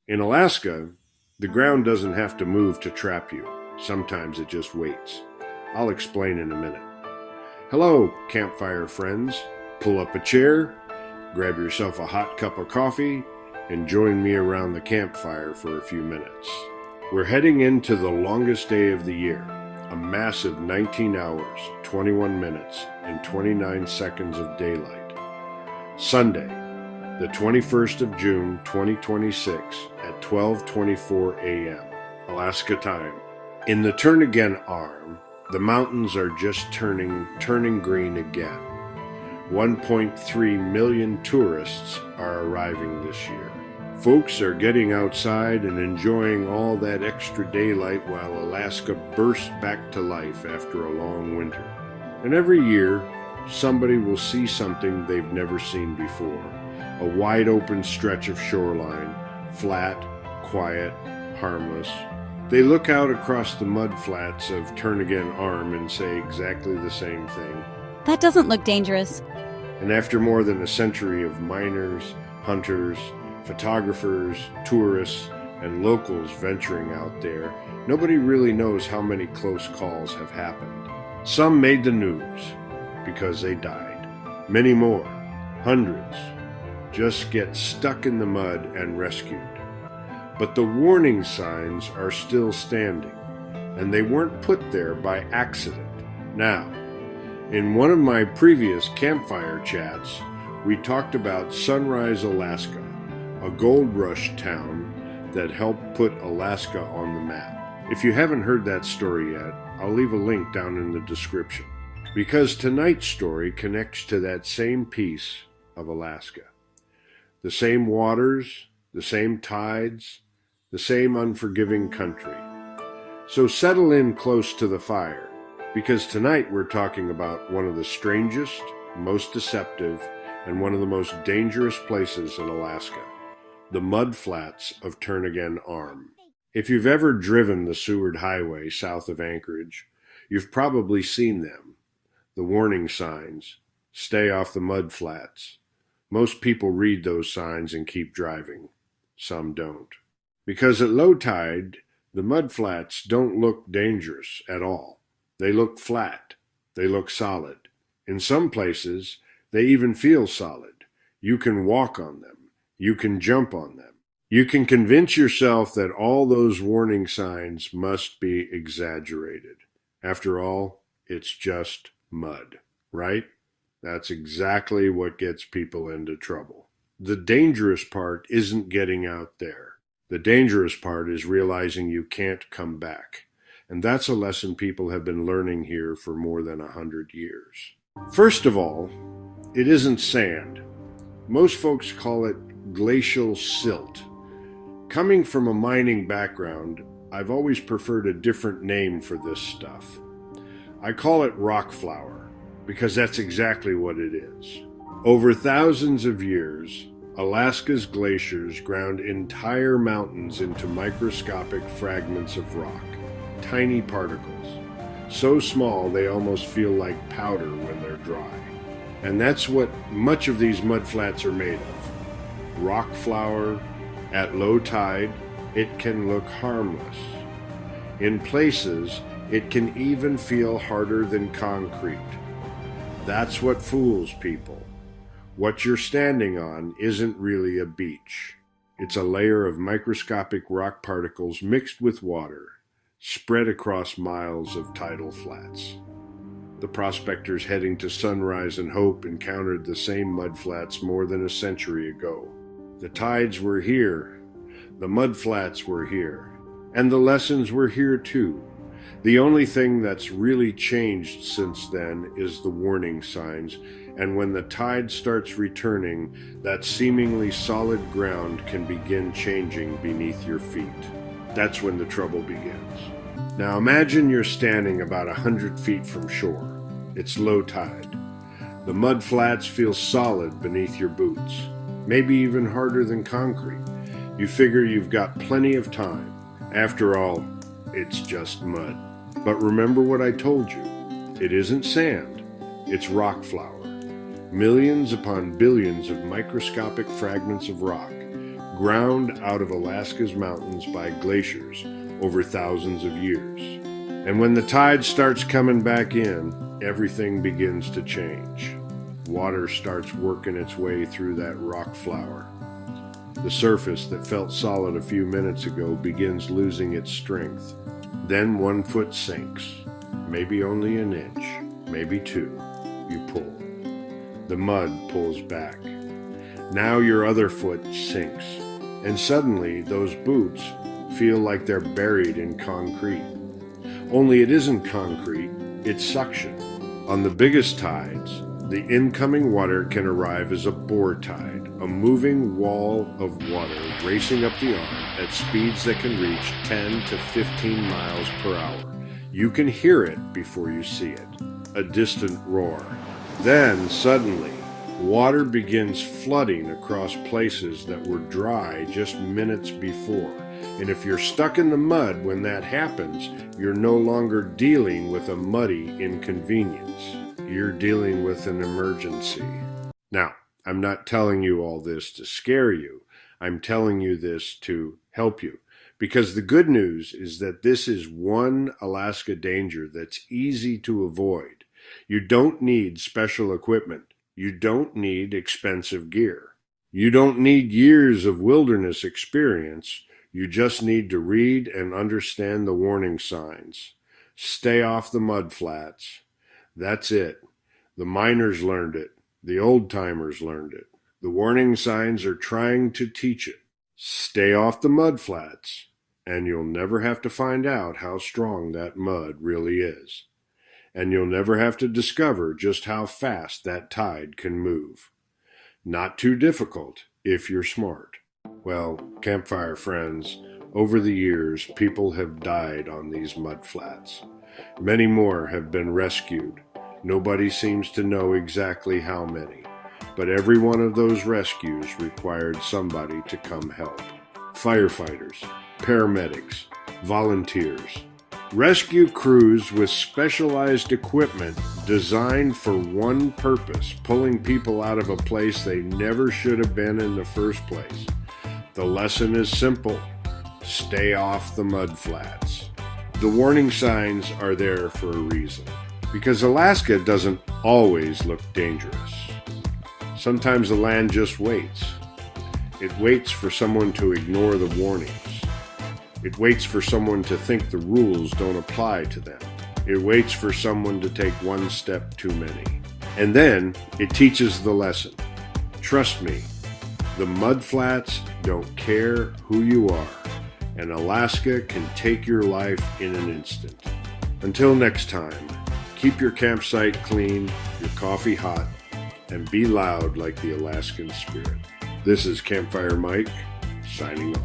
In Alaska, the ground doesn't have to move to trap you. Sometimes it just waits. I'll explain in a minute. Hello, campfire friends. Pull up a chair, grab yourself a hot cup of coffee, and join me around the campfire for a few minutes. We're heading into the longest day of the year, a massive 19 hours, 21 minutes, and 29 seconds of daylight. Sunday, the 21st of June, 2026 at 12:24 a.m. Alaska time. In the Turnagain Arm, the mountains are just turning green again. 1.3 million tourists are arriving this year. Folks are getting outside and enjoying all that extra daylight while Alaska bursts back to life after a long winter. And every year, somebody will see something they've never seen before. A wide open stretch of shoreline, flat, quiet, harmless. They look out across the mud flats of Turnagain Arm and say exactly the same thing. That doesn't look dangerous. And after more than a century of miners, hunters, photographers, tourists, and locals venturing out there, nobody really knows how many close calls have happened. Some made the news because they died. Many more, hundreds, just get stuck in the mud and rescued. But the warning signs are still standing, and they weren't put there by accident. Now, in one of my previous campfire chats, we talked about Sunrise, Alaska, a gold rush town that helped put Alaska on the map. If you haven't heard that story yet, I'll leave a link down in the description, because tonight's story connects to that same piece of Alaska. The same waters, the same tides, the same unforgiving country. So settle in close to the fire, because tonight we're talking about one of the strangest, most deceptive, and one of the most dangerous places in Alaska, the mud flats of Turnagain Arm. If you've ever driven the Seward Highway south of Anchorage, you've probably seen them. The warning signs, stay off the mud flats. Most people read those signs and keep driving. Some don't. Because at low tide, the mud flats don't look dangerous at all. They look flat. They look solid. In some places, they even feel solid. You can walk on them. You can jump on them. You can convince yourself that all those warning signs must be exaggerated. After all, it's just mud, right? That's exactly what gets people into trouble. The dangerous part isn't getting out there. The dangerous part is realizing you can't come back. And that's a lesson people have been learning here for more than 100 years. First of all, it isn't sand. Most folks call it glacial silt. Coming from a mining background, I've always preferred a different name for this stuff. I call it rock flour, because that's exactly what it is. Over thousands of years, Alaska's glaciers ground entire mountains into microscopic fragments of rock, tiny particles, so small they almost feel like powder when they're dry. And that's what much of these mudflats are made of. Rock flour. At low tide, it can look harmless. In places, it can even feel harder than concrete. That's what fools people. What you're standing on isn't really a beach. It's a layer of microscopic rock particles mixed with water, spread across miles of tidal flats. The prospectors heading to Sunrise and Hope encountered the same mudflats more than a century ago. The tides were here, the mudflats were here, and the lessons were here too. The only thing that's really changed since then is the warning signs, and when the tide starts returning, that seemingly solid ground can begin changing beneath your feet. That's when the trouble begins. Now imagine you're standing about 100 feet from shore. It's low tide. The mud flats feel solid beneath your boots, maybe even harder than concrete. You figure you've got plenty of time. After all, it's just mud. But remember what I told you. It isn't sand. It's rock flour. Millions upon billions of microscopic fragments of rock, ground out of Alaska's mountains by glaciers over thousands of years. And when the tide starts coming back in, everything begins to change. Water starts working its way through that rock flour. The surface that felt solid a few minutes ago begins losing its strength. Then 1 foot sinks, maybe only an inch, maybe 2. You pull. The mud pulls back. Now your other foot sinks, and suddenly those boots feel like they're buried in concrete. Only it isn't concrete, it's suction. On the biggest tides, the incoming water can arrive as a bore tide, a moving wall of water racing up the arm at speeds that can reach 10 to 15 miles per hour. You can hear it before you see it, a distant roar. Then, suddenly, water begins flooding across places that were dry just minutes before. And if you're stuck in the mud when that happens, you're no longer dealing with a muddy inconvenience. You're dealing with an emergency. Now, I'm not telling you all this to scare you. I'm telling you this to help you. Because the good news is that this is one Alaska danger that's easy to avoid. You don't need special equipment. You don't need expensive gear. You don't need years of wilderness experience. You just need to read and understand the warning signs. Stay off the mud flats. That's it. The miners learned it. The old-timers learned it. The warning signs are trying to teach it. Stay off the mud flats, and you'll never have to find out how strong that mud really is. And you'll never have to discover just how fast that tide can move. Not too difficult if you're smart. Well, campfire friends, over the years, people have died on these mud flats. Many more have been rescued. Nobody seems to know exactly how many, but every one of those rescues required somebody to come help. Firefighters, paramedics, volunteers. Rescue crews with specialized equipment designed for one purpose, pulling people out of a place they never should have been in the first place. The lesson is simple. Stay off the mud flats. The warning signs are there for a reason, because Alaska doesn't always look dangerous. Sometimes the land just waits. It waits for someone to ignore the warnings. It waits for someone to think the rules don't apply to them. It waits for someone to take one step too many. And then it teaches the lesson. Trust me, the mud flats don't care who you are, and Alaska can take your life in an instant. Until next time, keep your campsite clean, your coffee hot, and be loud like the Alaskan spirit. This is Campfire Mike, signing off.